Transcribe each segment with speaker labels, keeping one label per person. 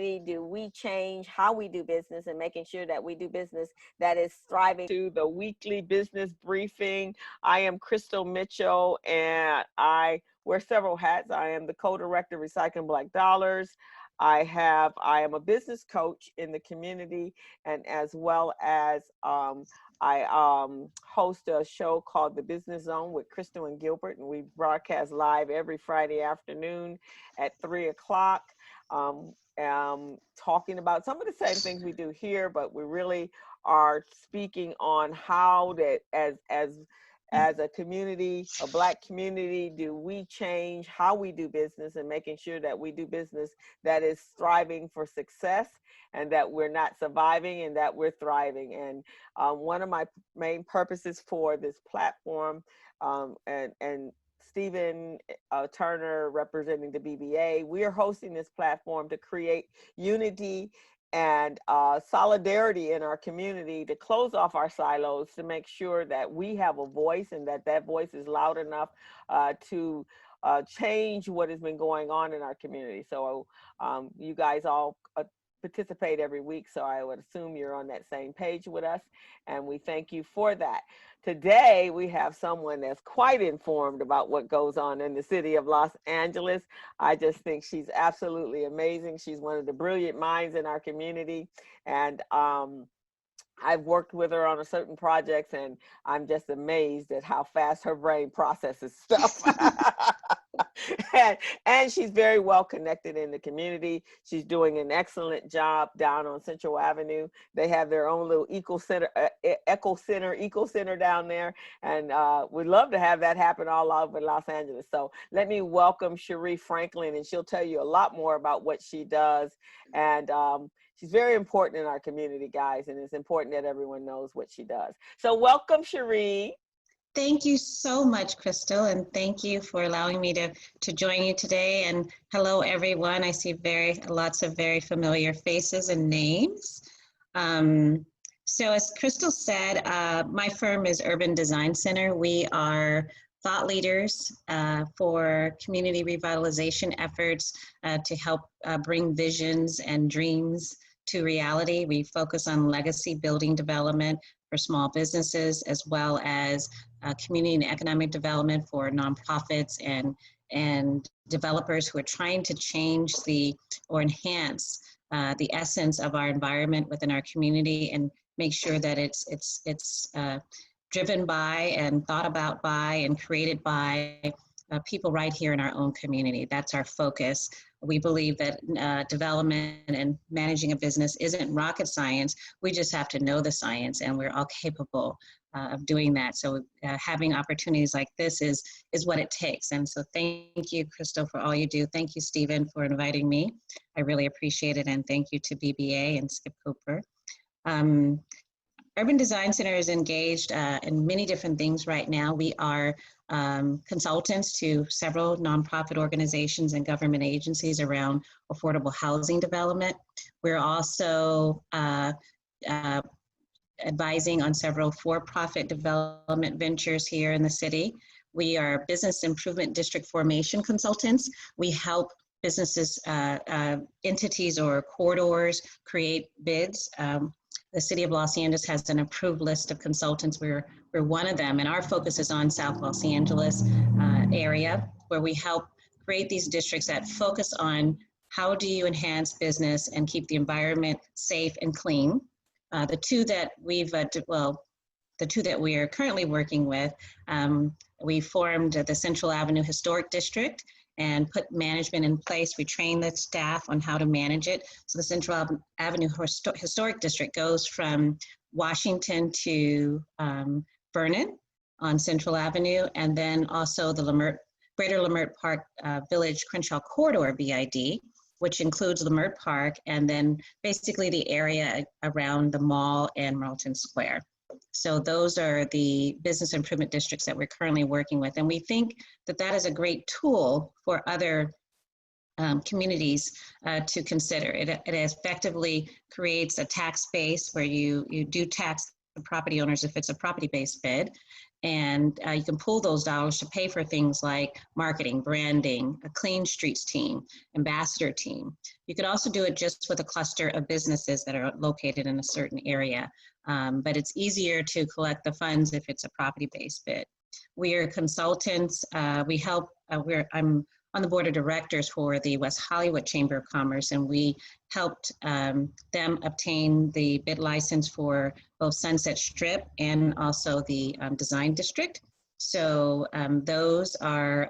Speaker 1: community do we change how we do business and making sure that we do business that is thriving. To the weekly business briefing. I am Crystal Mitchell, and I wear several hats. I am the co-director of Recycling Black Dollars. I am a business coach in the community, and as well as I host a show called The Business Zone with Crystal and Gilbert, and we broadcast live every Friday afternoon at 3 o'clock, talking about some of the same things we do here, but we really are speaking on how that as a community, a Black community, do we change how we do business and making sure that we do business that is striving for success and that we're not surviving and that we're thriving. And one of my main purposes for this platform, and Stephen Turner representing the BBA, we are hosting this platform to create unity and solidarity in our community, to close off our silos, to make sure that we have a voice and that voice is loud enough to change what has been going on in our community. So you guys all participate every week, so I would assume you're on that same page with us, and we thank you for that. Today, we have someone that's quite informed about what goes on in the city of Los Angeles. I just think she's absolutely amazing. She's one of the brilliant minds in our community, and I've worked with her on certain projects, and I'm just amazed at how fast her brain processes stuff. And she's very well connected in the community. She's doing an excellent job down on Central Avenue. They have their own little eco center down there, and we'd love to have that happen all over Los Angeles. So let me welcome Sheree Franklin, and she'll tell you a lot more about what she does. And she's very important in our community, guys, and it's important that everyone knows what she does. So welcome, Sheree.
Speaker 2: Thank you so much, Crystal, and thank you for allowing me to join you today. And hello, everyone. I see lots of very familiar faces and names. So as Crystal said, my firm is Urban Design Center. We are thought leaders for community revitalization efforts to help bring visions and dreams to reality. We focus on legacy building development for small businesses, as well as community and economic development for nonprofits and developers who are trying to change or enhance the essence of our environment within our community and make sure that it's driven by and thought about by and created by people right here in our own community. That's our focus. We believe that development and managing a business isn't rocket science. We just have to know the science, and we're all capable of doing that. So having opportunities like this is what it takes. And so thank you, Crystal, for all you do. Thank you, Stephen, for inviting me. I really appreciate it. And thank you to BBA and Skip Cooper. Urban Design Center is engaged in many different things right now. We are consultants to several nonprofit organizations and government agencies around affordable housing development. We're also advising on several for-profit development ventures here in the city. We are business improvement district formation consultants. We help businesses, entities or corridors create bids. The City of Los Angeles has an approved list of consultants. We're one of them, and our focus is on South Los Angeles area, where we help create these districts that focus on how do you enhance business and keep the environment safe and clean. The two that we are currently working with, we formed the Central Avenue Historic District and put management in place. We train the staff on how to manage it. So the Central Avenue Historic District goes from Washington to Vernon on Central Avenue, and then also the Greater Leimert Park Village Crenshaw Corridor BID, which includes Leimert Park and then basically the area around the mall and Marlton Square. So those are the business improvement districts that we're currently working with. And we think that that is a great tool for other communities to consider. It effectively creates a tax base where you do tax the property owners if it's a property-based bid. And you can pool those dollars to pay for things like marketing, branding, a clean streets team, ambassador team. You could also do it just with a cluster of businesses that are located in a certain area. But it's easier to collect the funds if it's a property-based bid. We are consultants. We help, I'm on the board of directors for the West Hollywood Chamber of Commerce, and we helped them obtain the bid license for both Sunset Strip and also the Design District. So those are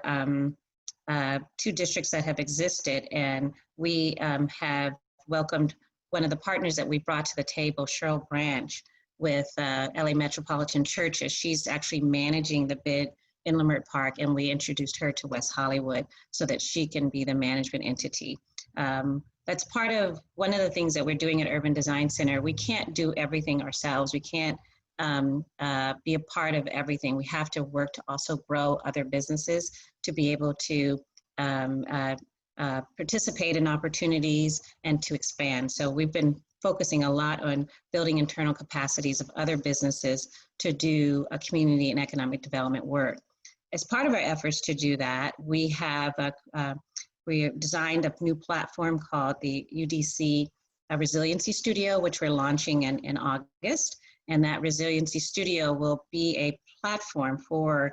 Speaker 2: two districts that have existed, and we have welcomed one of the partners that we brought to the table, Cheryl Branch, with LA Metropolitan Churches. She's actually managing the bid in Leimert Park, and we introduced her to West Hollywood so that she can be the management entity. That's part of one of the things that we're doing at Urban Design Center. We can't do everything ourselves. We can't be a part of everything. We have to work to also grow other businesses to be able to participate in opportunities and to expand. So we've been focusing a lot on building internal capacities of other businesses to do a community and economic development work. As part of our efforts to do that, we have we designed a new platform called the UDC Resiliency Studio, which we're launching in August. And that Resiliency Studio will be a platform for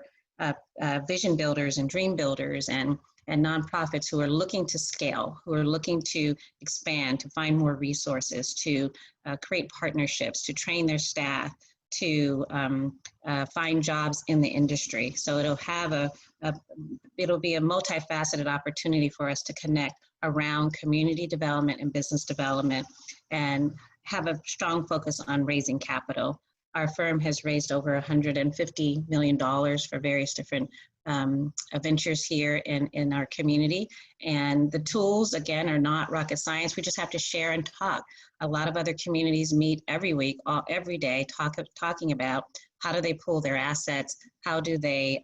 Speaker 2: vision builders and dream builders and nonprofits who are looking to scale, who are looking to expand, to find more resources, to create partnerships, to train their staff, to find jobs in the industry. So it'll have it'll be a multifaceted opportunity for us to connect around community development and business development and have a strong focus on raising capital. Our firm has raised over $150 million for various different ventures here in our community. And the tools, again, are not rocket science. We just have to share and talk. A lot of other communities meet every week, every day, talking about how do they pool their assets, how do they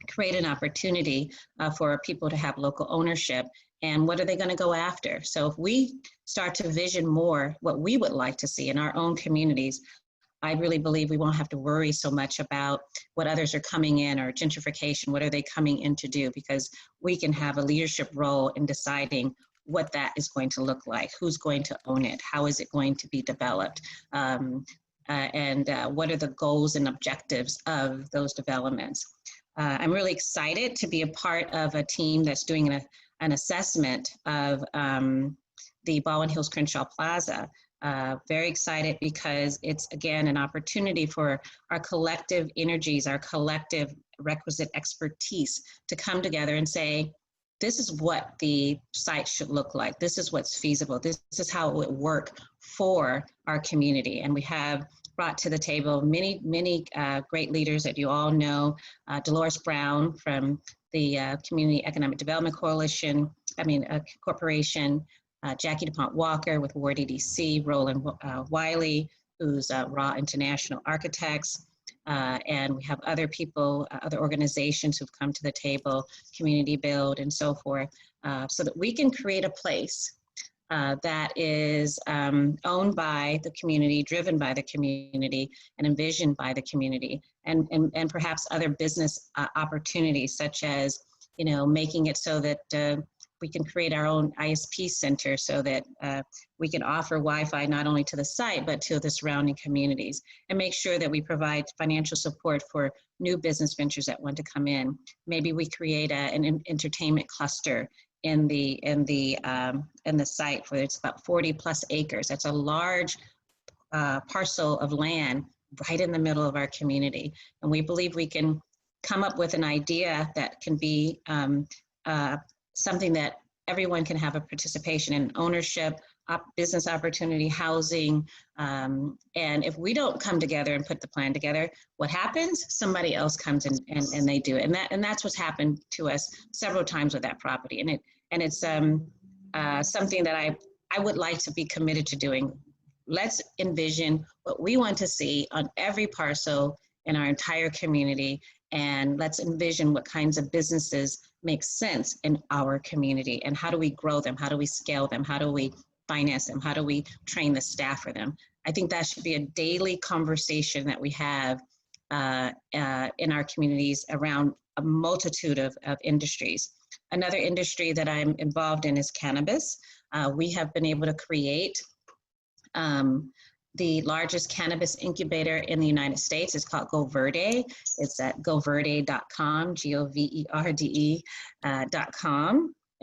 Speaker 2: create an opportunity for people to have local ownership, and what are they going to go after? So if we start to vision more what we would like to see in our own communities, I really believe we won't have to worry so much about what others are coming in or gentrification, what are they coming in to do, because we can have a leadership role in deciding what that is going to look like, who's going to own it, how is it going to be developed, and what are the goals and objectives of those developments. I'm really excited to be a part of a team that's doing an assessment of the Baldwin Hills Crenshaw Plaza. Very excited because it's, again, an opportunity for our collective energies, our collective requisite expertise to come together and say, this is what the site should look like. This is what's feasible. This is how it would work for our community. And we have brought to the table many great leaders that you all know. Dolores Brown from the Community Economic Development Corporation, Jackie DuPont Walker with Ward EDC, Roland Wiley, who's Raw International Architects, and we have other people, other organizations who've come to the table, Community Build and so forth, so that we can create a place that is owned by the community, driven by the community, and envisioned by the community, and perhaps other business opportunities, such as, making it so that we can create our own ISP center so that we can offer Wi-Fi not only to the site, but to the surrounding communities, and make sure that we provide financial support for new business ventures that want to come in. Maybe we create an entertainment cluster in the site where it's about 40 plus acres. That's a large parcel of land right in the middle of our community. And we believe we can come up with an idea that can be something that everyone can have a participation in: ownership, business opportunity, housing. And if we don't come together and put the plan together, what happens? Somebody else comes in and they do it. And that's what's happened to us several times with that property. And it's something that I would like to be committed to doing. Let's envision what we want to see on every parcel in our entire community, and let's envision what kinds of businesses make sense in our community, and how do we grow them, how do we scale them, how do we finance them? How do we train the staff for them? I think that should be a daily conversation that we have in our communities around a multitude of industries. Another industry that I'm involved in is cannabis. We have been able to create the largest cannabis incubator in the United States. It's called Go Verde. It's at goverde.com, goverde.com.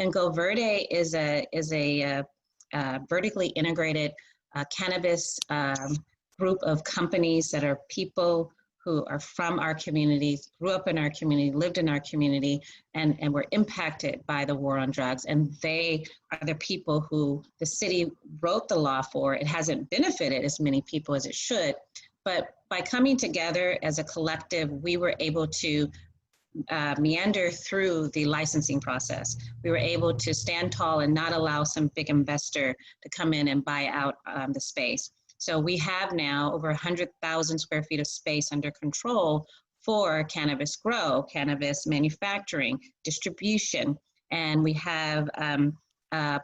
Speaker 2: And Go Verde is a vertically integrated cannabis group of companies that are people who are from our community, grew up in our community, lived in our community, and were impacted by the war on drugs. And they are the people who the city wrote the law for. It hasn't benefited as many people as it should, but by coming together as a collective, we were able to meander through the licensing process. We were able to stand tall and not allow some big investor to come in and buy out the space. So we have now over 100,000 square feet of space under control for cannabis grow, cannabis manufacturing, distribution, and we have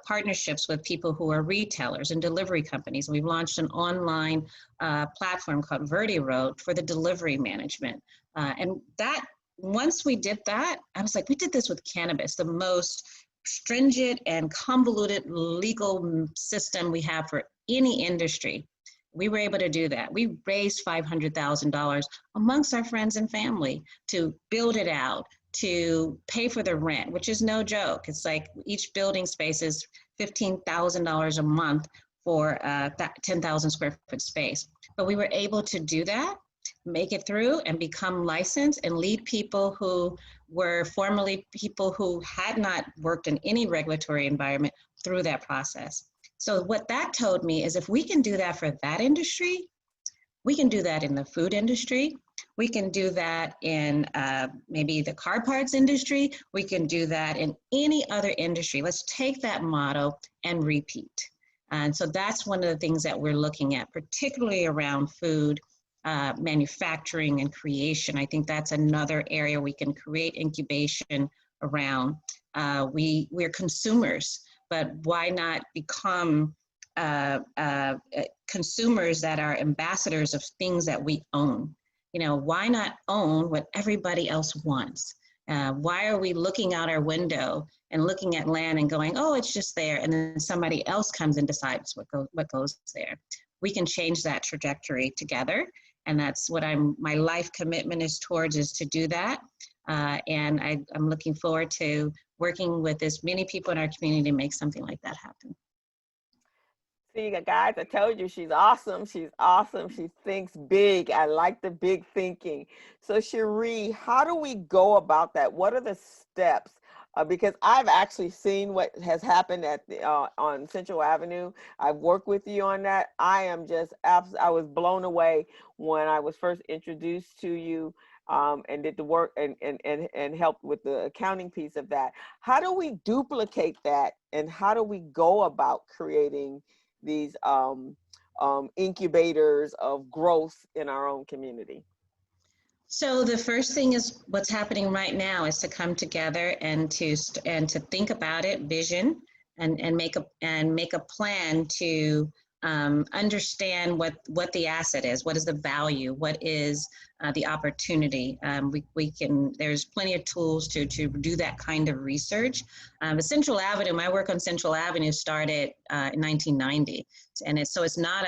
Speaker 2: partnerships with people who are retailers and delivery companies. We've launched an online platform called Verde Road for the delivery management. And that, once we did that, I was like, we did this with cannabis, the most stringent and convoluted legal system we have for any industry. We were able to do that. We raised $500,000 amongst our friends and family to build it out, to pay for the rent, which is no joke. It's like each building space is $15,000 a month for 10,000 square foot space. But we were able to do that, make it through and become licensed and lead people who were formerly people who had not worked in any regulatory environment through that process. So what that told me is if we can do that for that industry, we can do that in the food industry. We can do that in maybe the car parts industry. We can do that in any other industry. Let's take that model and repeat. And so that's one of the things that we're looking at, particularly around food, manufacturing and creation. I think that's another area we can create incubation around. We're consumers, but why not become consumers that are ambassadors of things that we own? You know, why not own what everybody else wants? Why are we looking out our window and looking at land and going, oh, it's just there, and then somebody else comes and decides what goes there? We can change that trajectory together, and that's what my life commitment is towards, is to do that. And I'm looking forward to working with as many people in our community to make something like that happen.
Speaker 1: See, guys, I told you she's awesome. She's awesome. She thinks big. I like the big thinking. So Sheree, how do we go about that? What are the steps? Because I've actually seen what has happened at the, on Central Avenue. I've worked with you on that. I am just I was blown away when I was first introduced to you and did the work and helped with the accounting piece of that. How do we duplicate that, and how do we go about creating these incubators of growth in our own community?
Speaker 2: So the first thing is what's happening right now is to come together and to think about it, vision, and make a plan to understand what the asset is, what is the value, what is the opportunity. There's plenty of tools to do that kind of research. But Central Avenue, my work on Central Avenue started in 1990, and it's not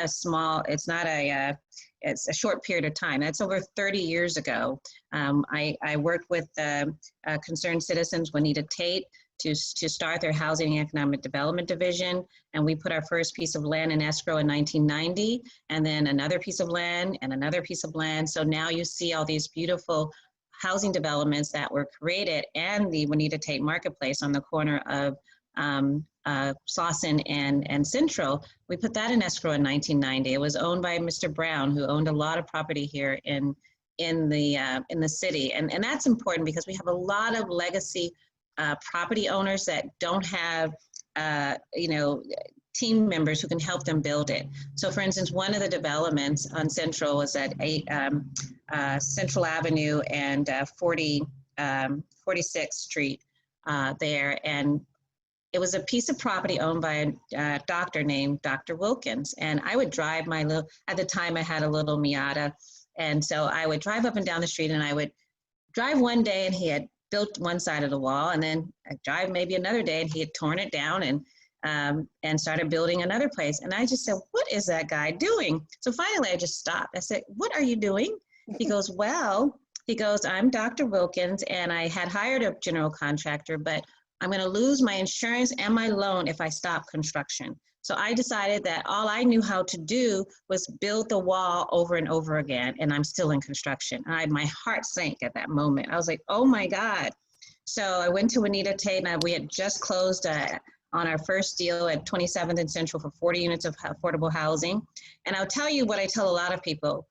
Speaker 2: it's a short period of time. That's over 30 years ago. I worked with Concerned Citizens, Juanita Tate, to start their Housing and Economic Development Division. And we put our first piece of land in escrow in 1990, and then another piece of land and another piece of land. So now you see all these beautiful housing developments that were created, and the Juanita Tate Marketplace on the corner of Slauson and Central. We put that in escrow in 1990. It was owned by Mr. Brown, who owned a lot of property here in the city. And that's important because we have a lot of legacy property owners that don't have, team members who can help them build it. So for instance, one of the developments on Central was at Central Avenue and 46th Street there. And it was a piece of property owned by a doctor named Dr. Wilkins. And I would drive my little, at the time I had a little Miata. And so I would drive up and down the street, and I would drive one day and he had built one side of the wall, and then I'd drive maybe another day and he had torn it down and started building another place. And I just said, what is that guy doing? So finally I just stopped. I said, what are you doing? He goes, well, I'm Dr. Wilkins, and I had hired a general contractor, but I'm going to lose my insurance and my loan if I stop construction. So I decided that all I knew how to do was build the wall over and over again, and I'm still in construction. My heart sank at that moment. I was like, oh my God. So I went to Anita Tate, and we had just closed on our first deal at 27th and Central for 40 units of affordable housing. And I'll tell you what I tell a lot of people.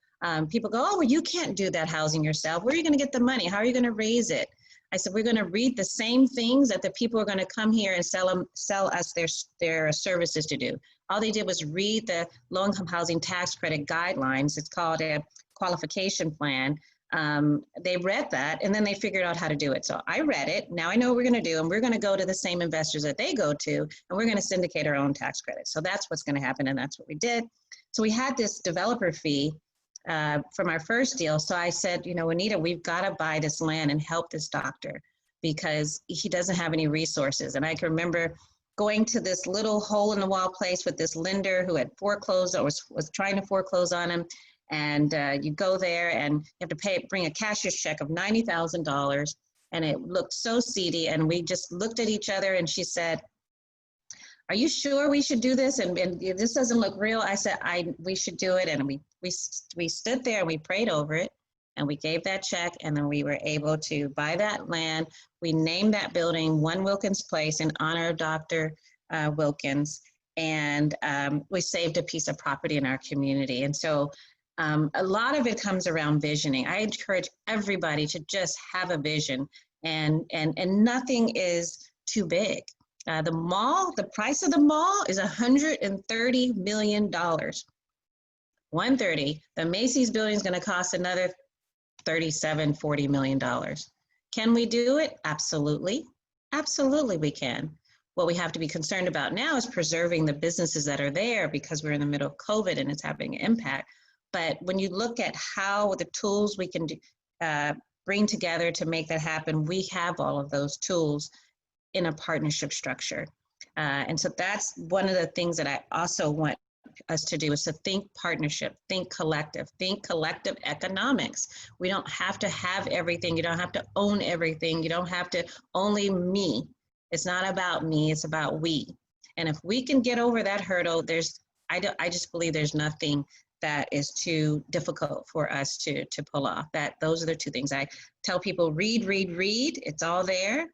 Speaker 2: People go, oh, well, you can't do that housing yourself. Where are you going to get the money? How are you going to raise it? I said, we're going to read the same things that the people are going to come here and sell us their services to do. All they did was read the low-income housing tax credit guidelines. It's called a qualification plan. They read that, and then they figured out how to do it. So I read it. Now I know what we're going to do, and we're going to go to the same investors that they go to, and we're going to syndicate our own tax credits. So that's what's going to happen, and that's what we did. So we had this developer fee from our first deal. So I said, Anita, we've got to buy this land and help this doctor because he doesn't have any resources. And I can remember going to this little hole in the wall place with this lender who had foreclosed or was trying to foreclose on him. And you go there and you have to bring a cashier's check of $90,000. And it looked so seedy. And we just looked at each other, and she said, are you sure we should do this? And this doesn't look real. I said, we should do it. And we stood there and we prayed over it, and we gave that check, and then we were able to buy that land. We named that building One Wilkins Place in honor of Dr. Wilkins. And we saved a piece of property in our community. And so a lot of it comes around visioning. I encourage everybody to just have a vision, and nothing is too big. The price of the mall is $130 million. 130. The Macy's building is going to cost another $40 million. Can we do it? Absolutely. Absolutely we can. What we have to be concerned about now is preserving the businesses that are there, because we're in the middle of COVID and it's having an impact. But when you look at how the tools we can bring together to make that happen, we have all of those tools in a partnership structure. And so that's one of the things that I also want us to do, is to think partnership, think collective economics. We don't have to have everything. You don't have to own everything. You don't have to only me. It's not about me, it's about we. And if we can get over that hurdle, I just believe there's nothing that is too difficult for us to pull off. Those are the two things I tell people: read. It's all there.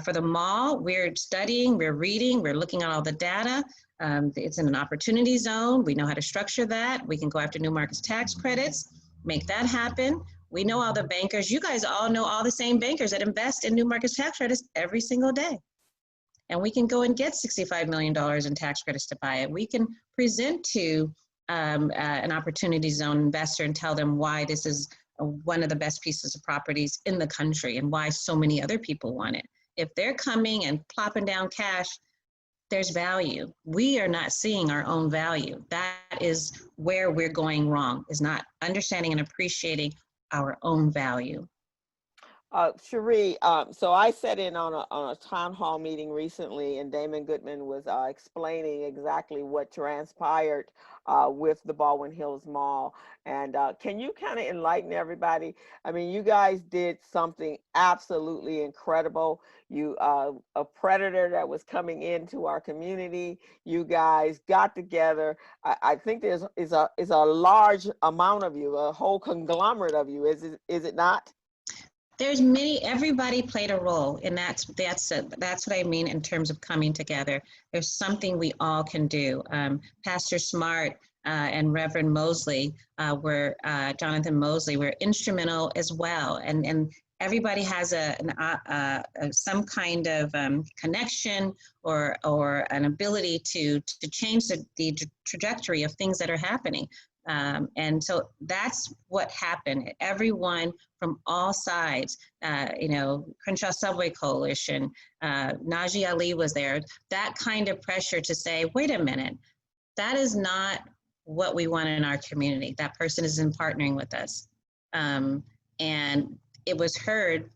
Speaker 2: For the mall, we're studying, we're reading, we're looking at all the data. It's in an opportunity zone. We know how to structure that. We can go after new markets tax credits, make that happen. We know all the bankers. You guys all know all the same bankers that invest in new markets tax credits every single day. And we can go and get $65 million in tax credits to buy it. We can present to an opportunity zone investor and tell them why this is one of the best pieces of properties in the country and why so many other people want it. If they're coming and plopping down cash, there's value. We are not seeing our own value. That is where we're going wrong, is not understanding and appreciating our own value.
Speaker 1: Sheree, so I sat in on a town hall meeting recently, and Damon Goodman was explaining exactly what transpired with the Baldwin Hills Mall. And can you kind of enlighten everybody? I mean, you guys did something absolutely incredible. You, a predator that was coming into our community, you guys got together. I think there's a large amount of you, a whole conglomerate of you. Is it not?
Speaker 2: There's everybody played a role, and that's what I mean in terms of coming together. There's something we all can do. Pastor Smart and Reverend Mosley Jonathan Mosley were instrumental as well, and everybody has some kind of connection or an ability to change the trajectory of things that are happening. And so that's what happened. Everyone from all sides, you know, Crenshaw Subway Coalition, Najee Ali was there, that kind of pressure to say, wait a minute, that is not what we want in our community. That person isn't partnering with us. And it was heard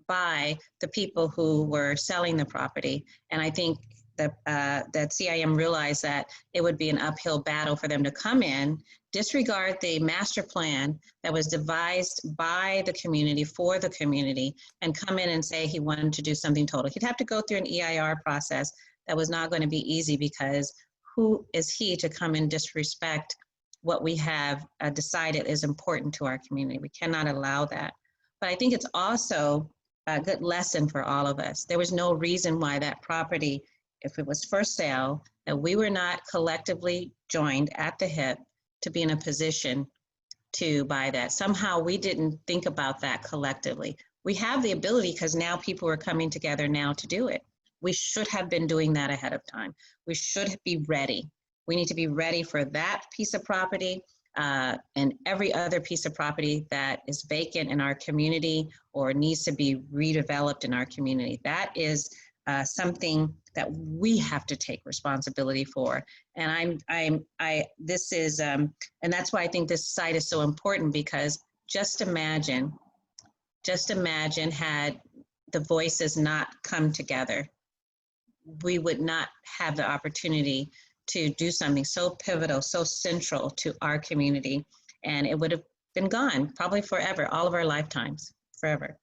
Speaker 2: by the people who were selling the property. And I think that CIM realized that it would be an uphill battle for them to come in, disregard the master plan that was devised by the community for the community, and come in and say he wanted to do something total. He'd have to go through an EIR process that was not going to be easy, because who is he to come and disrespect what we have decided is important to our community? We cannot allow that. But I think it's also a good lesson for all of us. There was no reason why that property, if it was for sale, that we were not collectively joined at the hip to be in a position to buy that. Somehow we didn't think about that collectively. We have the ability because now people are coming together now to do it. We should have been doing that ahead of time. We should be ready. We need to be ready for that piece of property and every other piece of property that is vacant in our community or needs to be redeveloped in our community. That is something that we have to take responsibility for. And this is, and that's why I think this site is so important, because just imagine had the voices not come together, we would not have the opportunity to do something so pivotal, so central to our community. And it would have been gone probably forever, all of our lifetimes, forever.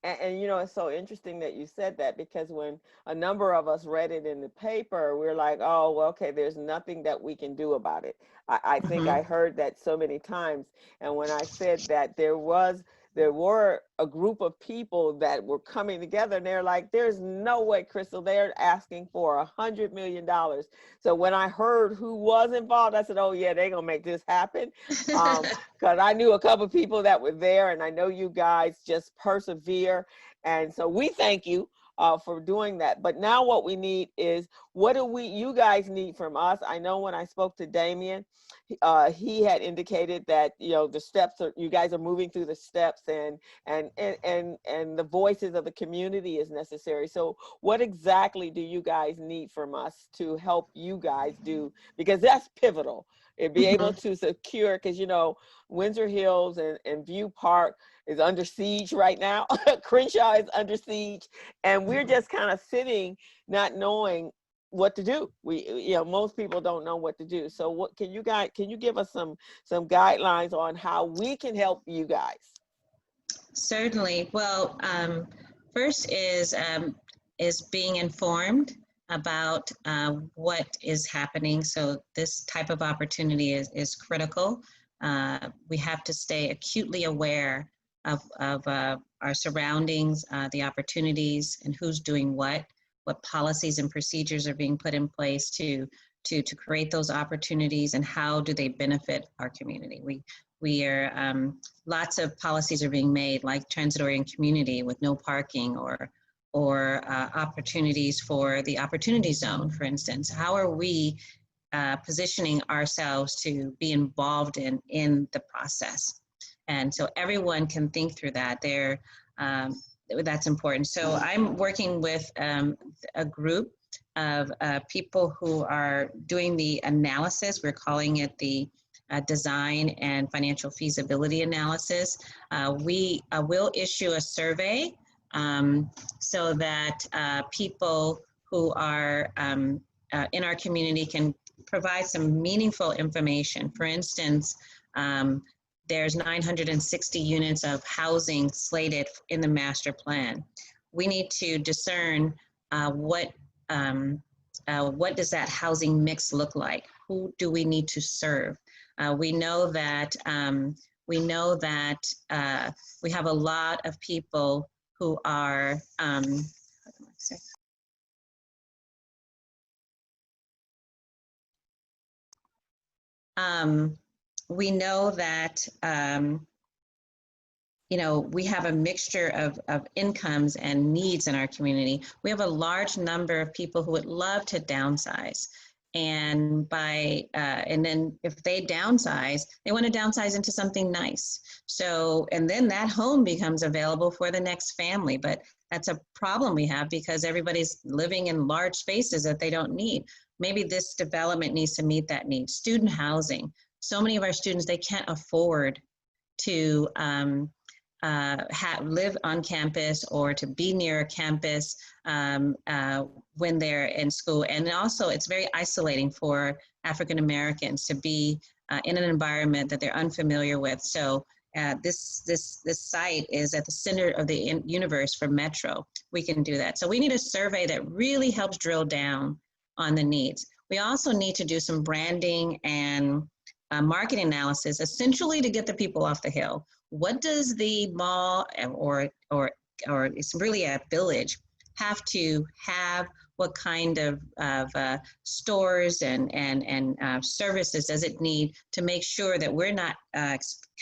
Speaker 1: And you know, it's so interesting that you said that, because when a number of us read it in the paper, we're like, oh, well, okay, there's nothing that we can do about it. I think I heard that so many times. And when I said that there were a group of people that were coming together, and they're like, there's no way, Crystal, they're asking for $100 million. So when I heard who was involved, I said, oh yeah, they're gonna make this happen. Because I knew a couple of people that were there, and I know you guys just persevere. And so we thank you for doing that. But now what we need is, what do you guys need from us? I know when I spoke to Damien, he had indicated that, you know, the steps are, you guys are moving through the steps, and the voices of the community is necessary. So what exactly do you guys need from us to help you guys do, because that's pivotal, and be able to secure, because, you know, Windsor Hills and View Park is under siege right now. Crenshaw is under siege, and we're just kind of sitting, not knowing what to do. You know, most people don't know what to do. So what can you give us some guidelines on how we can help you guys?
Speaker 2: Certainly. Well, first is being informed about what is happening. So this type of opportunity is critical. We have to stay acutely aware of our surroundings, the opportunities, and who's doing what policies and procedures are being put in place to create those opportunities, and how do they benefit our community. We are, lots of policies are being made, like transit-oriented community with no parking, or opportunities for the opportunity zone, for instance. How are we positioning ourselves to be involved in the process? And so everyone can think through that. That's important. So I'm working with a group of people who are doing the analysis. We're calling it the design and financial feasibility analysis. We will issue a survey so that people who are in our community can provide some meaningful information. For instance, there's 960 units of housing slated in the master plan. We need to discern what does that housing mix look like? Who do we need to serve? We know that we have a lot of people who are we know that you know, we have a mixture of incomes and needs in our community. We have a large number of people who would love to downsize, And and then if they downsize, they want to downsize into something nice. So, and then that home becomes available for the next family. But that's a problem we have because everybody's living in large spaces that they don't need. Maybe this development needs to meet that need. Student housing. So many of our students, they can't afford to live on campus or to be near a campus when they're in school. And also it's very isolating for African Americans to be in an environment that they're unfamiliar with. So this site is at the center of the universe for Metro. We can do that. So we need a survey that really helps drill down on the needs. We also need to do some branding and marketing analysis, essentially to get the people off the hill. What does the mall or it's really a village have to have? What kind of stores and services does it need to make sure that we're not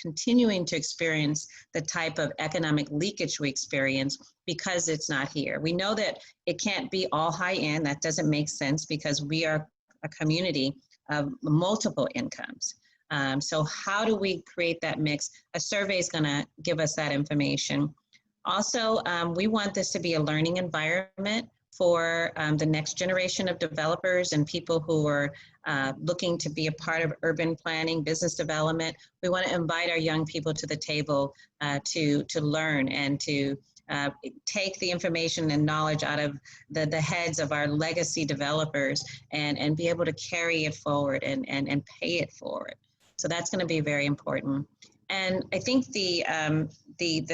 Speaker 2: continuing to experience the type of economic leakage we experience because it's not here? We know that it can't be all high end. That doesn't make sense because we are a community of multiple incomes. So how do we create that mix? A survey is going to give us that information. Also, we want this to be a learning environment for the next generation of developers and people who are looking to be a part of urban planning, business development. We want to invite our young people to the table to learn and to take the information and knowledge out of the heads of our legacy developers and be able to carry it forward and pay it forward. So that's going to be very important. And I think the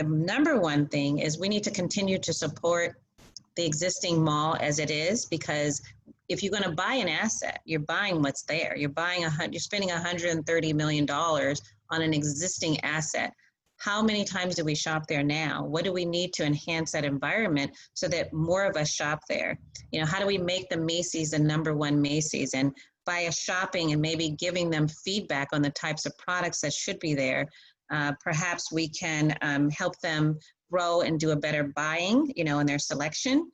Speaker 2: number one thing is we need to continue to support the existing mall as it is, because if you're going to buy an asset, you're buying what's there. You're spending $130 million on an existing asset. How many times do we shop there now? What do we need to enhance that environment so that more of us shop there? You know, how do we make the Macy's the number one Macy's? And by shopping and maybe giving them feedback on the types of products that should be there, perhaps we can help them grow and do a better buying, you know, in their selection.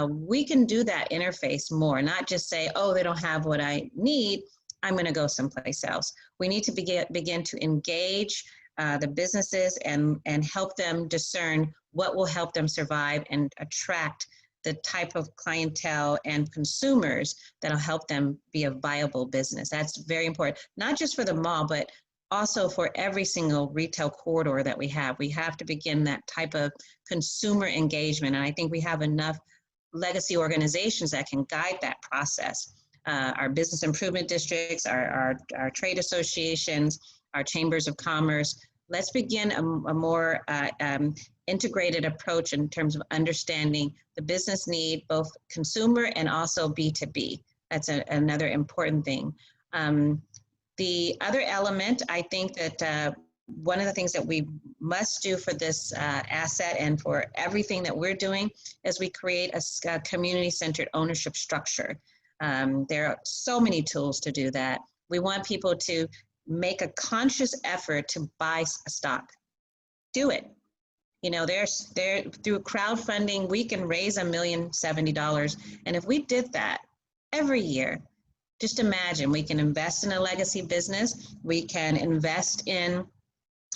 Speaker 2: We can do that interface more, not just say, oh, they don't have what I need, I'm going to go someplace else. We need to begin to engage the businesses and help them discern what will help them survive and attract the type of clientele and consumers that'll help them be a viable business. That's very important, not just for the mall, but also for every single retail corridor that we have. We have to begin that type of consumer engagement. And I think we have enough legacy organizations that can guide that process. Our business improvement districts, our trade associations, our chambers of commerce. Let's begin a more integrated approach in terms of understanding the business need, both consumer and also B2B. That's another important thing. The other element, I think that one of the things that we must do for this asset and for everything that we're doing is we create a community-centered ownership structure. There are so many tools to do that. We want people to make a conscious effort to buy a stock. Do it. You know, through crowdfunding, we can raise $1,070,000. And if we did that every year, just imagine, we can invest in a legacy business. We can invest in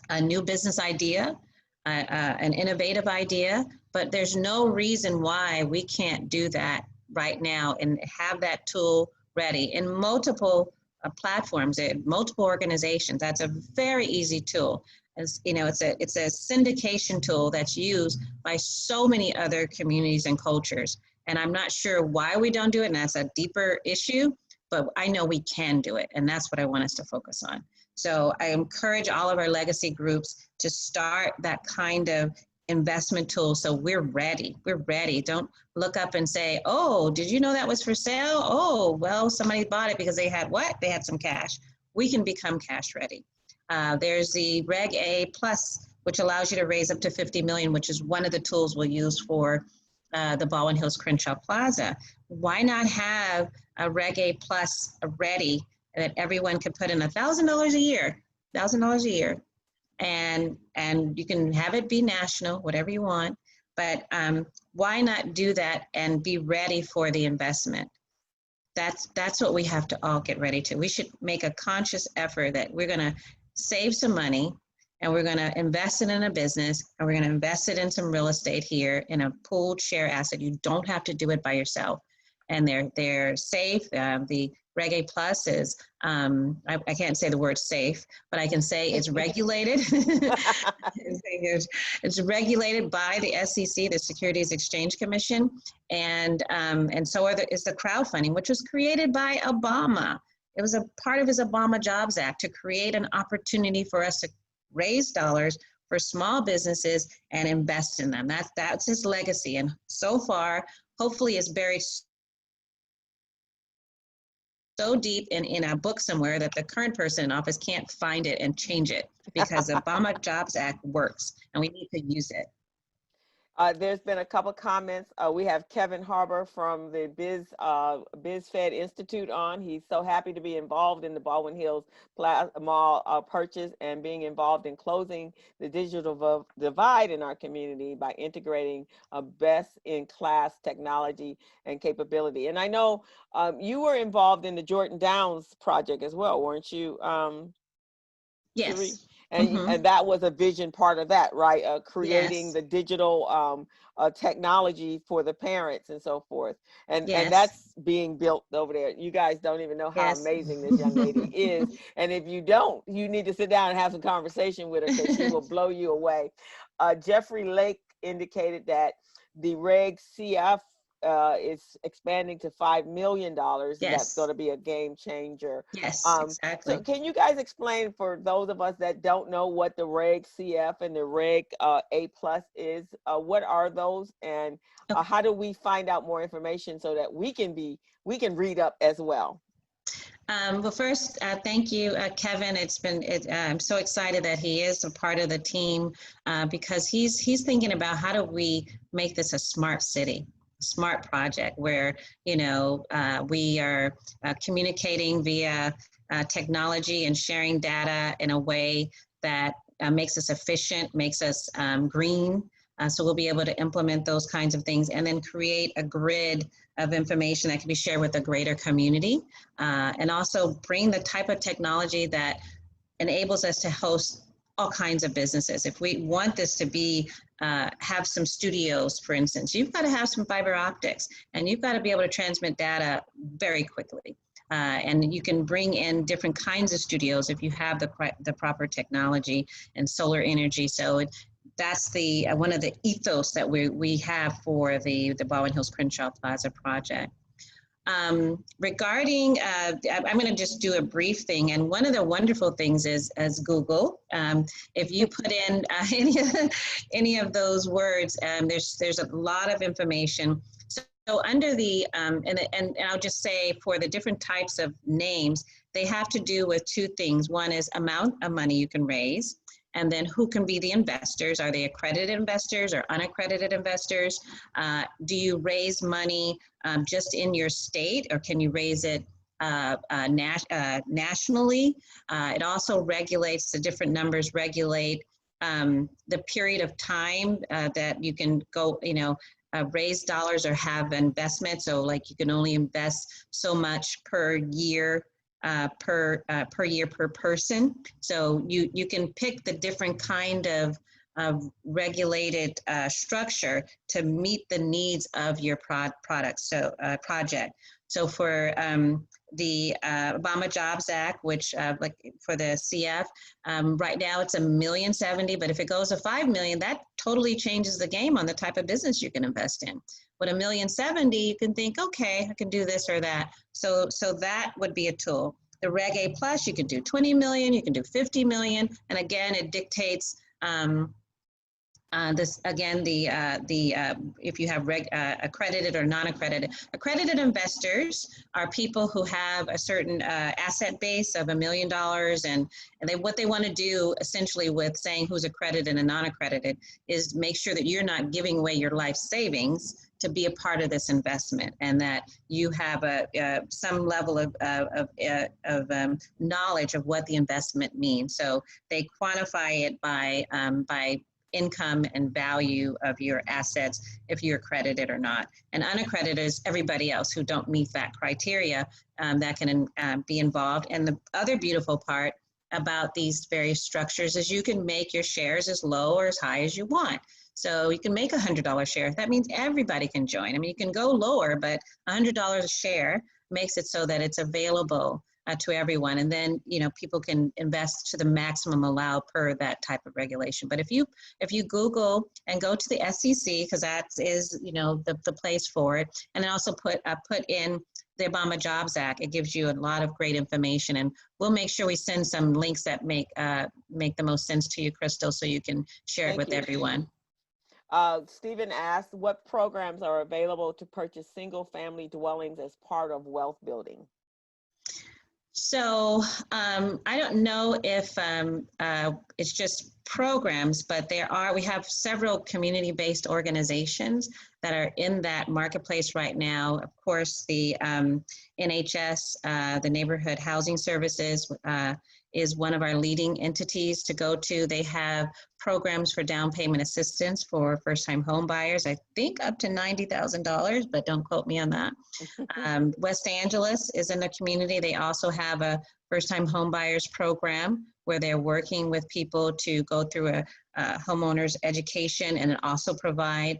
Speaker 2: a new business idea, an innovative idea, but there's no reason why we can't do that right now and have that tool ready in multiple platforms, multiple organizations. That's a very easy tool. As you know, it's a syndication tool that's used by so many other communities and cultures. And I'm not sure why we don't do it, and that's a deeper issue, but I know we can do it, and that's what I want us to focus on. So I encourage all of our legacy groups to start that kind of investment tool so we're ready. We're ready. Don't look up and say, oh, did you know that was for sale? Oh, well, somebody bought it because they had what? They had some cash. We can become cash ready. There's the Reg A Plus, which allows you to raise up to $50 million, which is one of the tools we'll use for the Baldwin Hills Crenshaw Plaza. Why not have a Reg A Plus ready that everyone could put in $1,000 a year, and you can have it be national, whatever you want, but why not do that and be ready for the investment? That's what we have to all get ready to. We should make a conscious effort that we're going to save some money and we're going to invest it in a business and we're going to invest it in some real estate here in a pooled share asset. You don't have to do it by yourself. And they're safe. The Reg A Plus is, I can't say the word safe, but I can say it's regulated. It's regulated by the SEC, the Securities Exchange Commission, and so is the crowdfunding, which was created by Obama. It was a part of his Obama Jobs Act to create an opportunity for us to raise dollars for small businesses and invest in them. That's his legacy, and so far, hopefully, it's buried so deep in a book somewhere that the current person in office can't find it and change it, because the Obama Jobs Act works and we need to use it.
Speaker 1: There's been a couple comments. We have Kevin Harbor from the BizFed Institute on. He's so happy to be involved in the Baldwin Hills Mall purchase and being involved in closing the digital divide in our community by integrating best-in-class technology and capability. And I know you were involved in the Jordan Downs project as well, weren't you?
Speaker 2: Yes.
Speaker 1: Sheree? And that was a vision part of that, right? Creating the digital technology for the parents and so forth. And that's being built over there. You guys don't even know how amazing this young lady is. And if you don't, you need to sit down and have some conversation with her, because she will blow you away. Jeffrey Lake indicated that the Reg CF is expanding to $5 million. And that's going to be a game changer.
Speaker 2: Yes, exactly.
Speaker 1: So can you guys explain, for those of us that don't know, what the Reg CF and the Reg A Plus is? What are those, and how do we find out more information so that we can read up as well?
Speaker 2: Well, first, thank you, Kevin. I'm so excited that he is a part of the team, because he's thinking about how do we make this a smart city, smart project where, we are communicating via technology and sharing data in a way that makes us efficient, makes us green. So we'll be able to implement those kinds of things and then create a grid of information that can be shared with a greater community, and also bring the type of technology that enables us to host all kinds of businesses. If we want this to be, have some studios, for instance, you've got to have some fiber optics, and you've got to be able to transmit data very quickly. And you can bring in different kinds of studios if you have the proper technology and solar energy. So that's one of the ethos that we have for the Baldwin Hills Crenshaw Plaza project. Regarding, I'm going to just do a brief thing. And one of the wonderful things is, as Google, if you put in any of those words, there's a lot of information. So under the, and I'll just say for the different types of names, they have to do with two things. One is amount of money you can raise, and then who can be the investors. Are they accredited investors or unaccredited investors? Do you raise money just in your state, or can you raise it nationally? It also regulates, the different numbers regulate the period of time that you can go, raise dollars or have investment. So like you can only invest so much per year, per year per person. So you can pick the different kind of regulated structure to meet the needs of your project. So for the Obama Jobs Act, which like for the CF, right now it's $1.07 million, but if it goes to $5 million, that totally changes the game on the type of business you can invest in. With $1.07 million, you can think, okay, I can do this or that. So that would be a tool. The Reg A Plus, you can do 20 million, you can do 50 million, and again, it dictates this again, if you have accredited or non-accredited. Accredited investors are people who have a certain asset base of $1 million, and what they want to do essentially with saying who's accredited and non-accredited is make sure that you're not giving away your life savings to be a part of this investment, and that you have some level of knowledge of what the investment means. So they quantify it by income and value of your assets if you're accredited or not. And unaccredited is everybody else who don't meet that criteria that can be involved. And the other beautiful part about these various structures is you can make your shares as low or as high as you want. So you can make a $100 share. That means everybody can join. I mean, you can go lower, but $100 a share makes it so that it's available to everyone. And then, you know, people can invest to the maximum allowed per that type of regulation. But if you Google and go to the SEC, because that is, you know, the place for it, and then also put in the Obama Jobs Act, it gives you a lot of great information. And we'll make sure we send some links that make the most sense to you, Crystal, so you can share it with everyone.
Speaker 1: Stephen asked, what programs are available to purchase single-family dwellings as part of wealth building?
Speaker 2: So I don't know if it's just programs, but we have several community-based organizations that are in that marketplace right now. Of course, the NHS, the Neighborhood Housing Services, is one of our leading entities to go to. They have programs for down payment assistance for first-time home buyers, I think up to $90,000, but don't quote me on that. West Angeles is in the community. They also have a first-time home buyers program where they're working with people to go through a homeowner's education and also provide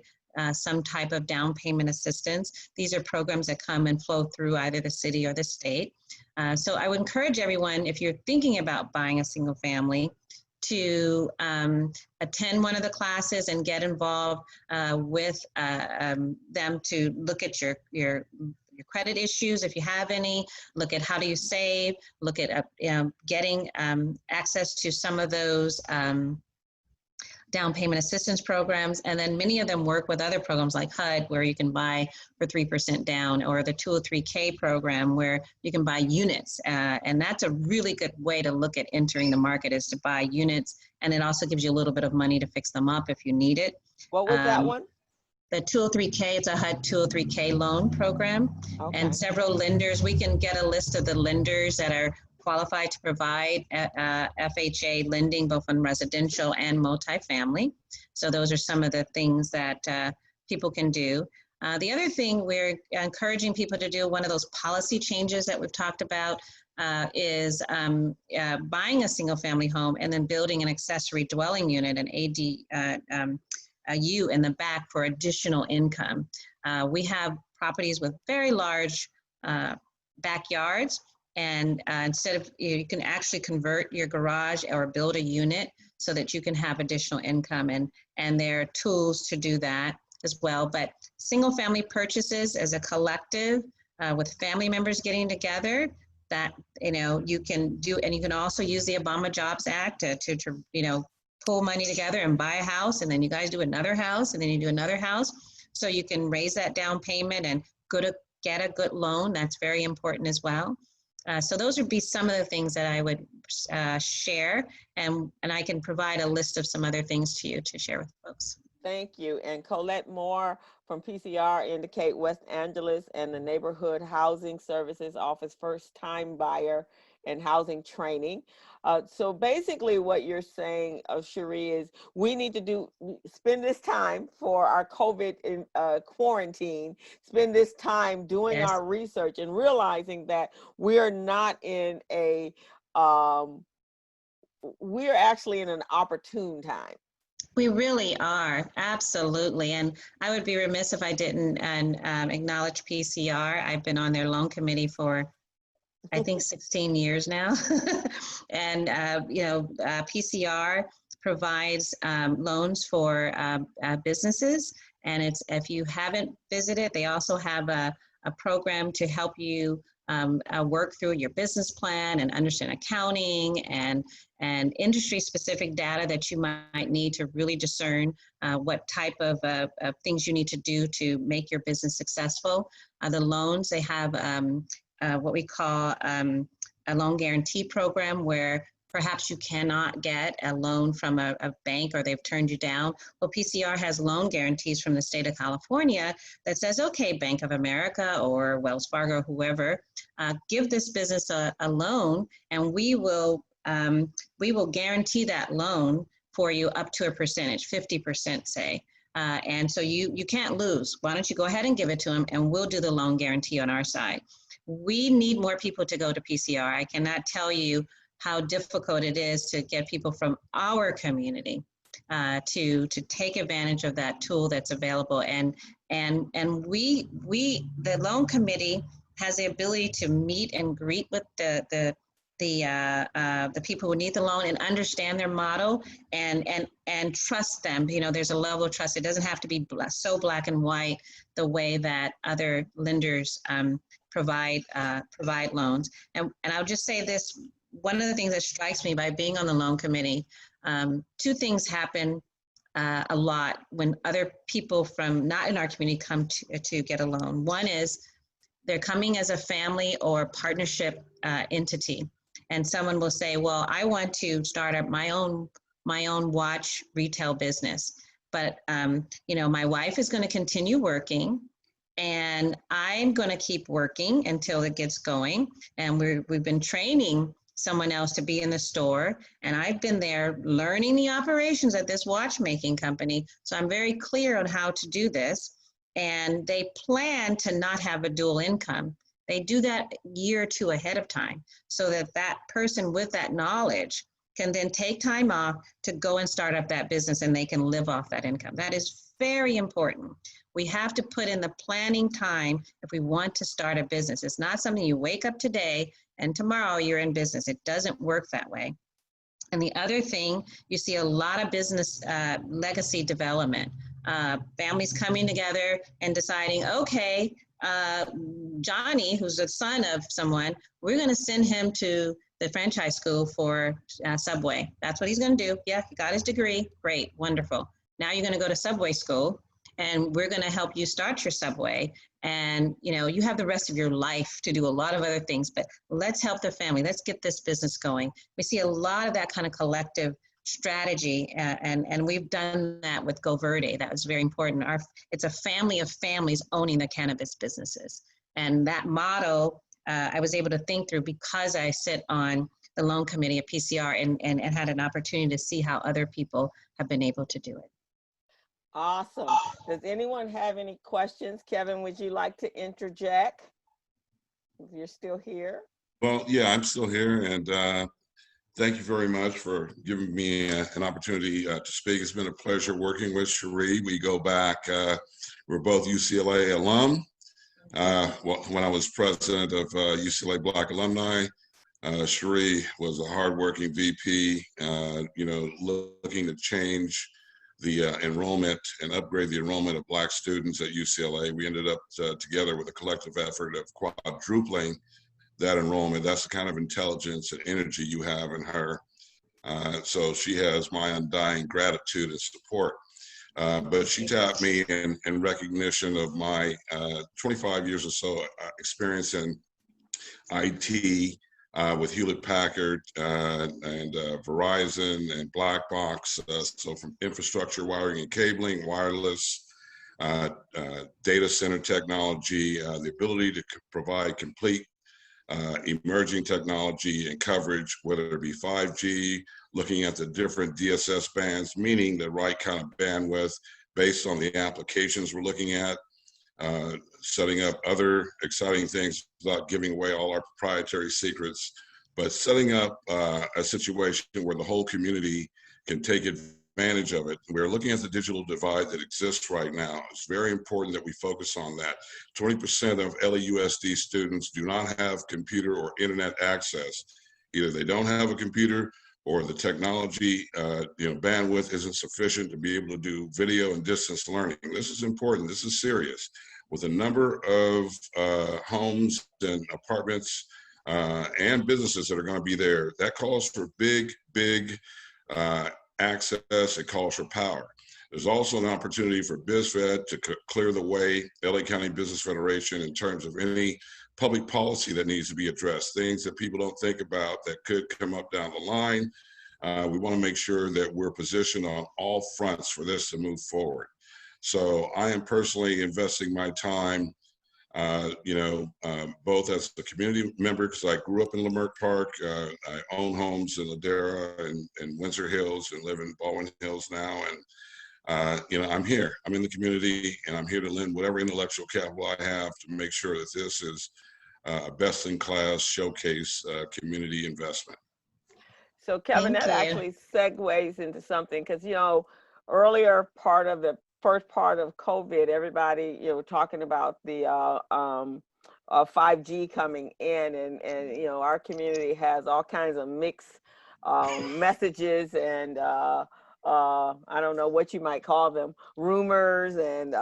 Speaker 2: some type of down payment assistance. These are programs that come and flow through either the city or the state. So I would encourage everyone, if you're thinking about buying a single family, to attend one of the classes and get involved with them to look at your credit issues, if you have any, look at how do you save, look at getting access to some of those down payment assistance programs. And then many of them work with other programs like HUD, where you can buy for 3% down, or the 203K program where you can buy units. And that's a really good way to look at entering the market, is to buy units. And it also gives you a little bit of money to fix them up if you need it.
Speaker 1: What was that one?
Speaker 2: The 203K, it's a HUD 203K loan program. Okay. And several lenders, we can get a list of the lenders that are qualified to provide FHA lending, both on residential and multifamily. So those are some of the things that people can do. The other thing we're encouraging people to do, one of those policy changes that we've talked about, is buying a single family home and then building an accessory dwelling unit, an ADU in the back for additional income. We have properties with very large backyards, and instead of, you can actually convert your garage or build a unit so that you can have additional income, and there are tools to do that as well. But single family purchases as a collective with family members getting together, that, you know, you can do, and you can also use the Obama Jobs Act to you know, pull money together and buy a house, and then you guys do another house, and then you do another house. So you can raise that down payment and get a good loan. That's very important as well. So those would be some of the things that I would share, and I can provide a list of some other things to you to share with folks.
Speaker 1: Thank you. And Colette Moore from PCR indicate West Angeles and the Neighborhood Housing Services offers first-time buyer and housing training. So basically what you're saying, Sheree, is we need to spend this time for our COVID quarantine, spend this time doing
Speaker 2: Yes.
Speaker 1: our research and realizing that we are not in a, we're actually in an opportune time.
Speaker 2: We really are, absolutely. And I would be remiss if I didn't acknowledge PCR. I've been on their loan committee for, I think, 16 years now. And, you know, PCR provides loans for businesses. And it's, if you haven't visited, they also have a program to help you work through your business plan and understand accounting and industry-specific data that you might need to really discern what type of things you need to do to make your business successful. The loans, they have what we call a loan guarantee program, where perhaps you cannot get a loan from a bank, or they've turned you down. Well, PCR has loan guarantees from the state of California that says, okay, Bank of America or Wells Fargo, whoever, give this business a loan, and we will guarantee that loan for you up to a percentage, 50% say. And so you can't lose. Why don't you go ahead and give it to them, and we'll do the loan guarantee on our side. We need more people to go to PCR. I cannot tell you how difficult it is to get people from our community to take advantage of that tool that's available. And we the loan committee has the ability to meet and greet with the people who need the loan and understand their model and trust them. You know, there's a level of trust. It doesn't have to be so black and white the way that other lenders provide loans. And I'll just say this, one of the things that strikes me by being on the loan committee, two things happen a lot when other people from not in our community come to get a loan. One is they're coming as a family or partnership entity. And someone will say, well, I want to start up my own watch retail business. But, you know, my wife is going to continue working and I'm going to keep working until it gets going. And we've been training someone else to be in the store. And I've been there learning the operations at this watchmaking company. So I'm very clear on how to do this. And they plan to not have a dual income. They do that a year or two ahead of time so that that person with that knowledge can then take time off to go and start up that business and they can live off that income. That is very important. We have to put in the planning time if we want to start a business. It's not something you wake up today and tomorrow you're in business. It doesn't work that way. And the other thing, you see a lot of business legacy development. Families coming together and deciding, okay, Johnny, who's the son of someone, we're going to send him to the franchise school for Subway. That's what he's going to do. Yeah, he got his degree. Great, wonderful. Now you're going to go to Subway school, and we're going to help you start your Subway. And you know, you have the rest of your life to do a lot of other things, but let's help the family. Let's get this business going. We see a lot of that kind of collective strategy, and we've done that with Go Verde. That was very important. It's a family of families owning the cannabis businesses. And that motto, I was able to think through because I sit on the loan committee at PCR and had an opportunity to see how other people have been able to do it.
Speaker 1: Awesome. Does anyone have any questions? Kevin, would you like to interject? If you're still here.
Speaker 3: Well, yeah, I'm still here, and thank you very much for giving me an opportunity to speak. It's been a pleasure working with Sheree. We go back, we're both UCLA alum. When I was president of UCLA Black Alumni, Sheree was a hardworking VP, you know, looking to change the enrollment and upgrade the enrollment of Black students at UCLA. We ended up together with a collective effort of quadrupling that enrollment. That's the kind of intelligence and energy you have in her. So she has my undying gratitude and support. But she tapped me in recognition of my 25 years or so experience in IT with Hewlett Packard and Verizon and Black Box. So from infrastructure, wiring and cabling, wireless, data center technology, the ability to provide complete emerging technology and coverage, whether it be 5G, looking at the different DSS bands, meaning the right kind of bandwidth based on the applications we're looking at, setting up other exciting things without giving away all our proprietary secrets, but setting up a situation where the whole community can take advantage of it. We're looking at the digital divide that exists right now. It's very important that we focus on that. 20% of LAUSD students do not have computer or internet access. Either they don't have a computer or the technology bandwidth isn't sufficient to be able to do video and distance learning. This is important. This is serious. With a number of homes and apartments and businesses that are going to be there, that calls for big access. It calls for power. There's also an opportunity for BizFed to clear the way, LA County Business Federation, in terms of any public policy that needs to be addressed, things that people don't think about that could come up down the line. We want to make sure that we're positioned on all fronts for this to move forward. So I am personally investing my time both as a community member, because I grew up in Leimert Park. I own homes in Ladera and Windsor Hills and live in Baldwin Hills now. And, I'm here. I'm in the community, and I'm here to lend whatever intellectual capital I have to make sure that this is a best-in-class showcase community investment.
Speaker 1: So Kevin,
Speaker 2: Thank
Speaker 1: that
Speaker 2: you.
Speaker 1: actually segues into something, because earlier part of the first part of COVID, everybody talking about the 5G coming in, and our community has all kinds of mixed messages and I don't know what you might call them, rumors and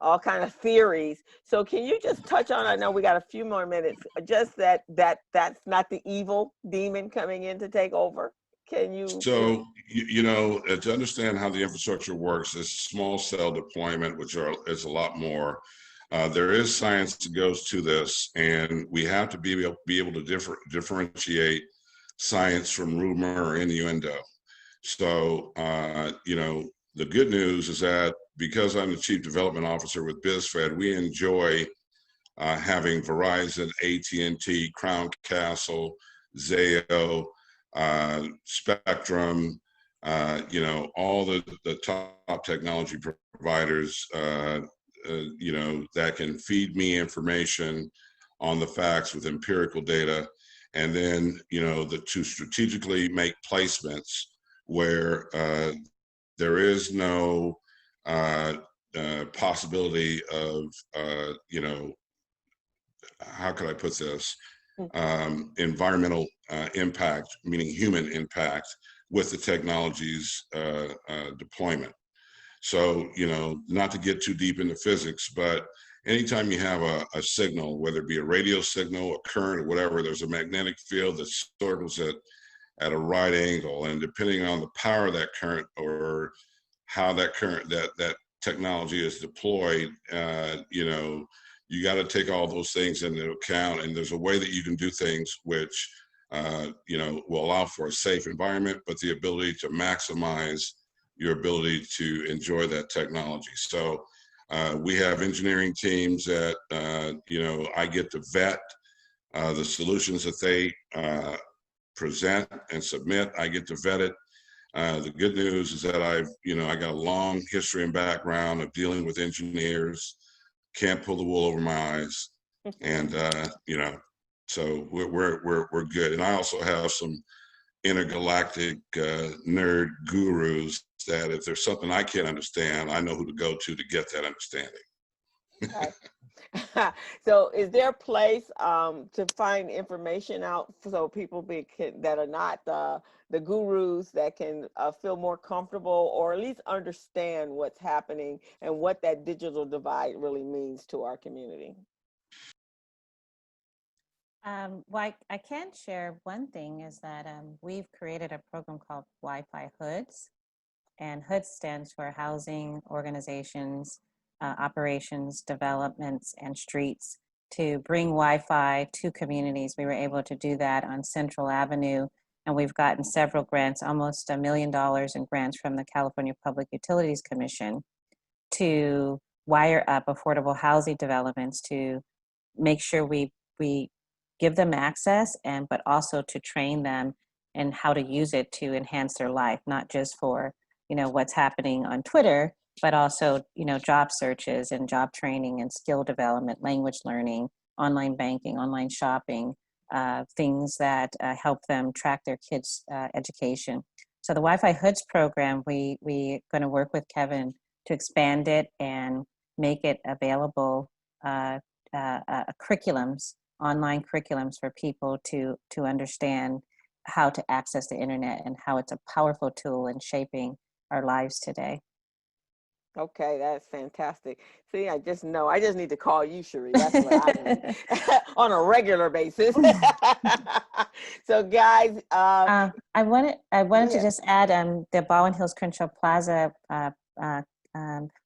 Speaker 1: all kind of theories. So can you just touch on, I know we got a few more minutes, just that's not the evil demon coming in to take over? Can you?
Speaker 3: So, to understand how the infrastructure works, is small cell deployment, which is a lot more. There is science that goes to this, and we have to be able to differentiate science from rumor or innuendo. So, the good news is that because I'm the Chief Development Officer with BizFed, we enjoy having Verizon, AT&T, Crown Castle, Zayo, Spectrum, all the top technology providers, that can feed me information on the facts with empirical data, and then, to strategically make placements where there is no possibility of, how could I put this? Environmental impact, meaning human impact, with the technology's deployment. So, not to get too deep into physics, but anytime you have a signal, whether it be a radio signal, a current, or whatever, there's a magnetic field that circles it at a right angle, and depending on the power of that current or how that that technology is deployed, you got to take all those things into account. And there's a way that you can do things which, will allow for a safe environment, but the ability to maximize your ability to enjoy that technology. So we have engineering teams that, I get to vet the solutions that they present and submit. I get to vet it. The good news is that I got a long history and background of dealing with engineers. Can't pull the wool over my eyes, and so we're good. And I also have some intergalactic nerd gurus that if there's something I can't understand, I know who to go to get that understanding.
Speaker 1: So is there a place to find information out so people that are not the gurus that can feel more comfortable, or at least understand what's happening and what that digital divide really means to our community?
Speaker 2: Well, I can share one thing is that we've created a program called Wi-Fi Hoods, and HOODS stands for Housing Organizations, Operations, Developments, and Streets, to bring Wi-Fi to communities. We were able to do that on Central Avenue, and we've gotten several grants, almost $1 million in grants from the California Public Utilities Commission to wire up affordable housing developments to make sure we give them access, but also to train them in how to use it to enhance their life, not just for what's happening on Twitter, but also job searches and job training and skill development, language learning, online banking, online shopping, things that help them track their kids' education. So the Wi-Fi Hoods program, we're going to work with Kevin to expand it and make it available curriculums, online curriculums for people to understand how to access the internet and how it's a powerful tool in shaping our lives today.
Speaker 1: Okay, that's fantastic. See, I just need to call you, Sheree. That's what I need on a regular basis. So, guys,
Speaker 2: I wanted to just add, the Baldwin Hills Crenshaw Plaza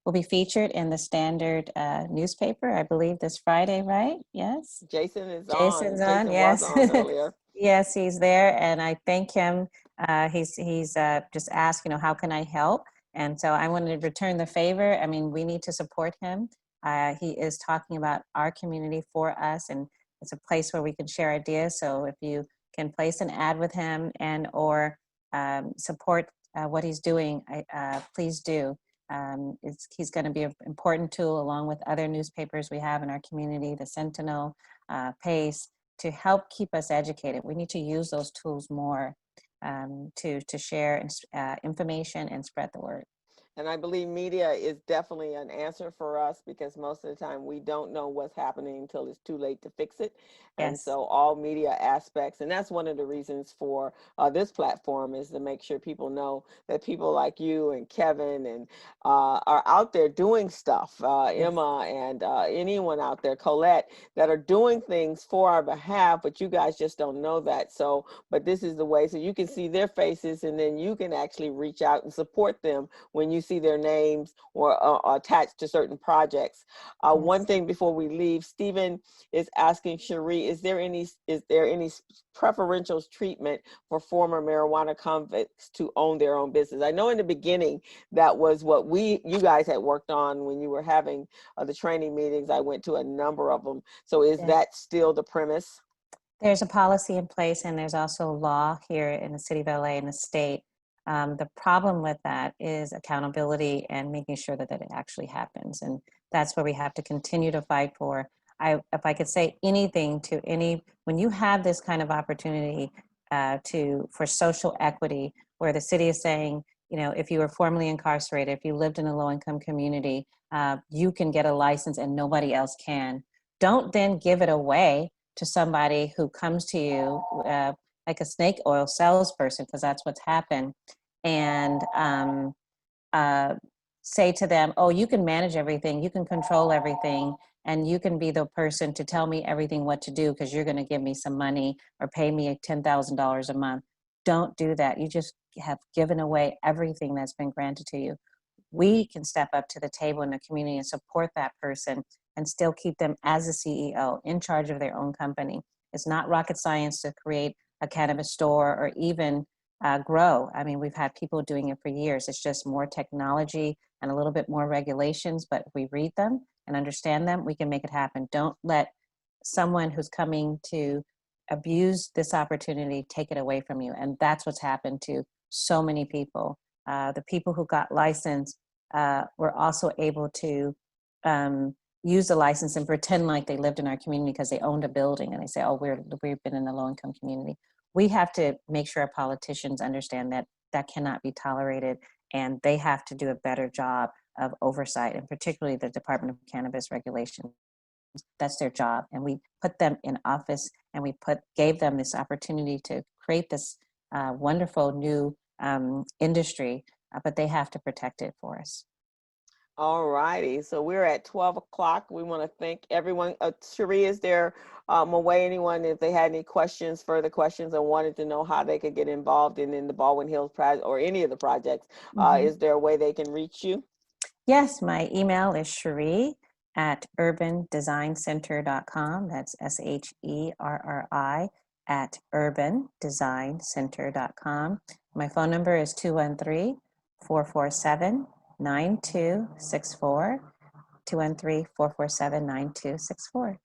Speaker 2: will be featured in the Standard newspaper, I believe, this Friday, right? Yes.
Speaker 1: Jason's
Speaker 2: on.
Speaker 1: Jason
Speaker 2: yes.
Speaker 1: was on earlier.
Speaker 2: Yes, he's there, and I thank him. He's just asked, how can I help? And so I wanted to return the favor. I mean, we need to support him. He is talking about our community for us, and it's a place where we can share ideas. So if you can place an ad with him and or support what he's doing, please do. He's going to be an important tool along with other newspapers we have in our community, the Sentinel, Pace, to help keep us educated. We need to use those tools more to share information and spread the word.
Speaker 1: And I believe media is definitely an answer for us, because most of the time we don't know what's happening until it's too late to fix it. And
Speaker 2: Yes.
Speaker 1: so all media aspects, and that's one of the reasons for this platform, is to make sure people know that people like you and Kevin and are out there doing stuff, Emma and anyone out there, Colette, that are doing things for our behalf, but you guys just don't know that. So, but this is the way, so you can see their faces, and then you can actually reach out and support them when you see their names or attached to certain projects.
Speaker 2: Yes.
Speaker 1: One thing before we leave, Stephen is asking Sheree, is there any preferential treatment for former marijuana convicts to own their own business? I know in the beginning that was what you guys had worked on when you were having the training meetings. I went to a number of them. So is that still the premise?
Speaker 2: There's a policy in place, and there's also law here in the city of LA and the state. The problem with that is accountability and making sure that it actually happens. And that's where we have to continue to fight for. If I could say anything to when you have this kind of opportunity for social equity, where the city is saying, if you were formerly incarcerated, if you lived in a low-income community, you can get a license and nobody else can. Don't then give it away to somebody who comes to you like a snake oil salesperson, because that's what's happened, and say to them, oh, you can manage everything, you can control everything, and you can be the person to tell me everything what to do because you're going to give me some money or pay me $10,000 a month. Don't do that. You just have given away everything that's been granted to you. We can step up to the table in the community and support that person and still keep them as a CEO in charge of their own company. It's not rocket science to create a cannabis store or even grow. I mean, we've had people doing it for years. It's just more technology and a little bit more regulations, but if we read them and understand them, we can make it happen. Don't let someone who's coming to abuse this opportunity take it away from you. And that's what's happened to so many people. The people who got licensed were also able to use the license and pretend like they lived in our community because they owned a building, and they say, oh, we've been in a low-income community. We have to make sure our politicians understand that that cannot be tolerated, and they have to do a better job of oversight, and particularly the Department of Cannabis Regulation. That's their job, and we put them in office, and we gave them this opportunity to create this wonderful new industry, but they have to protect it for us.
Speaker 1: All righty. So we're at 12 o'clock. We want to thank everyone. Sheree, is there a way anyone, if they had any further questions, or wanted to know how they could get involved in the Baldwin Hills project or any of the projects, is there a way they can reach you?
Speaker 2: Yes, my email is Sheree@urbandesignCenter.com. That's SHERRI @urbandesignCenter.com. My phone number is 213-447-9264. 213-447-9264.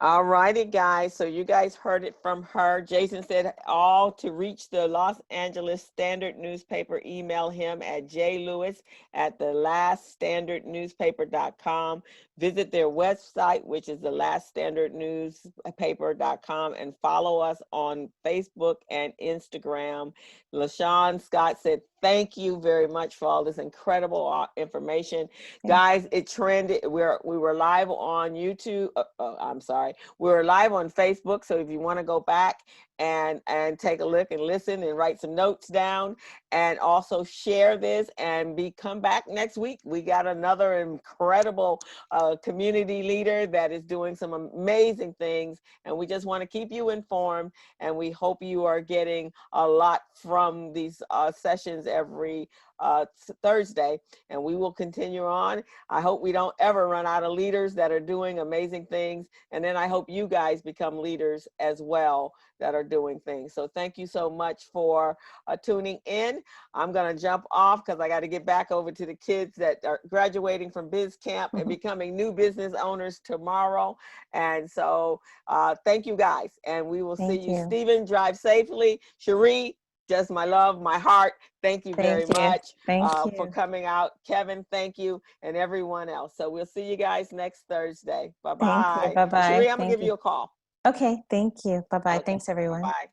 Speaker 1: All righty, guys. So you guys heard it from her. Jason said all to reach the Los Angeles Standard newspaper, email him at jlewis@thelaststandardnewspaper.com. Visit their website, which is thelaststandardnewspaper.com, and follow us on Facebook and Instagram. LaShawn Scott said, thank you very much for all this incredible information. Guys, it trended. We were live on YouTube. I'm sorry. We were live on Facebook. So if you want to go back and take a look and listen and write some notes down, and also share this and come back next week. We got another incredible community leader that is doing some amazing things, and we just want to keep you informed, and we hope you are getting a lot from these sessions every Thursday, and we will continue on. I hope we don't ever run out of leaders that are doing amazing things. And then I hope you guys become leaders as well that are doing things. So thank you so much for tuning in. I'm going to jump off because I got to get back over to the kids that are graduating from Biz Camp and becoming new business owners tomorrow. And so thank you guys. And we will see you. Stephen, drive safely. Sheree, just my love, my heart. Thank you very much for coming out. Kevin, thank you, and everyone else. So we'll see you guys next Thursday. Bye-bye.
Speaker 4: Bye-bye.
Speaker 1: Sheree, I'm going to give you a call.
Speaker 4: Okay, thank you. Bye-bye.
Speaker 1: Okay.
Speaker 4: Thanks, everyone.
Speaker 1: Bye.